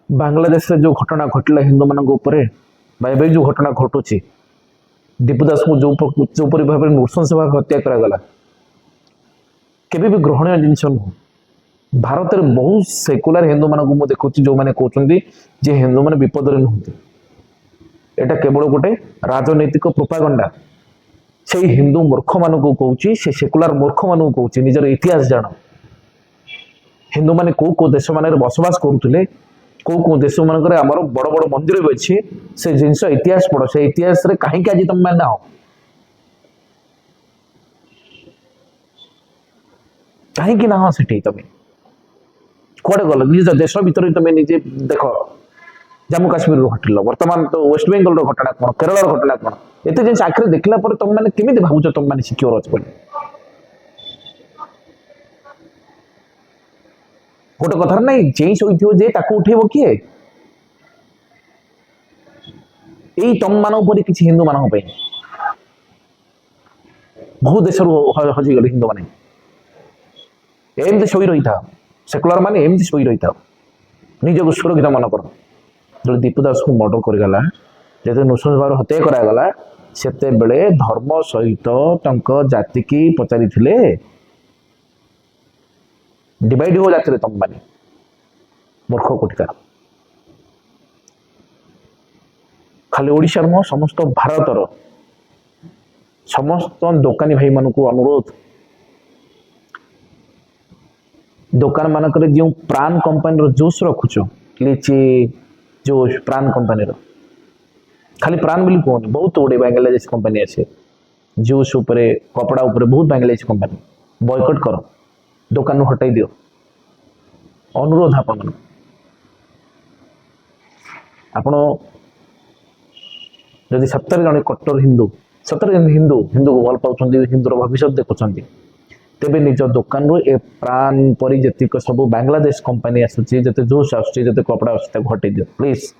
बांग्लादेश जो घटना घटला हिंदू मान जो घटना घटुची दीपुदास को जो परि भाव नृशंस भाव हत्या करागला केबे भी ग्रहणीय जिनस नुह। भारत में बहुत सेकुलर हिंदू मान को देखुँ जो मैंने कहते जे हिंदू मैंने विपद नुहति एटा केवल गोटे राजनैतिक प्रोपागंडा से हिंदू मूर्ख मान को कहूँ से सेकुलर मूर्ख मान को कहूँ निजर इतिहास जान हिंदू मैंने कौ देश मान बसवास करुले कौ देश मानक आमर बड़ बड़ मंदिर भी अच्छी से जिनस इतिहास पढ़ से इतिहास कहीं आज तुम मैंने ना कहीं ना से तुम कौड़े गल निज देश भर तुम निजे देख जम्मू काश्मीर घटल बर्तमान तो वेस्ट बेंगल घटना कौन केरल घटना कौन एत जिन आखिरी देखला तुम मैंने केमी भावुच तुम मैंने सिक्योर अच्छे बोली गोटे कथार ना जे शोथो जे उठेब किए यही तुम मान किसी हिंदू मान बहुत देश हजिगले हिंदू मैंने एमती शोई रही था सेकुलर माने एमती शोई रही था निजक सुरक्षित मन कर जो दीपुदास को मर्डर करगला जो नृशंस भाव हत्या करागला सेते बेले धर्म सहित जाति की पचारि डिवाइड हो जाते तुम माने मूर्ख कोटिकार खाली ओडिशा नुह समस्त भारतर समस्त दोकानी भाई मान को अनुरोध दुकान मानक जो प्राण कंपनी जूस रखुच लिची जूस प्राण कंपनी खाली प्राण बोली कहनी बहुत गुड़े बांग्लादेश कंपनी अच्छे जूस उपरे कपड़ा उपरे बहुत बांग्लादेश कंपनी बॉयकट कर दुकान हटाई दियो अनुरोध आपण जदि सप्ताह जन कट्टर हिंदू सतर हिंदू हिंदू को भल पाँच हिंदूर भविष्य देखुं तेबे निज दुकान रू ए प्राण परी जतिक सब बांग्लादेश कंपनी आसूची जते जूस आसूची जते कपड़ा आसूची हटाई दियो प्लीज।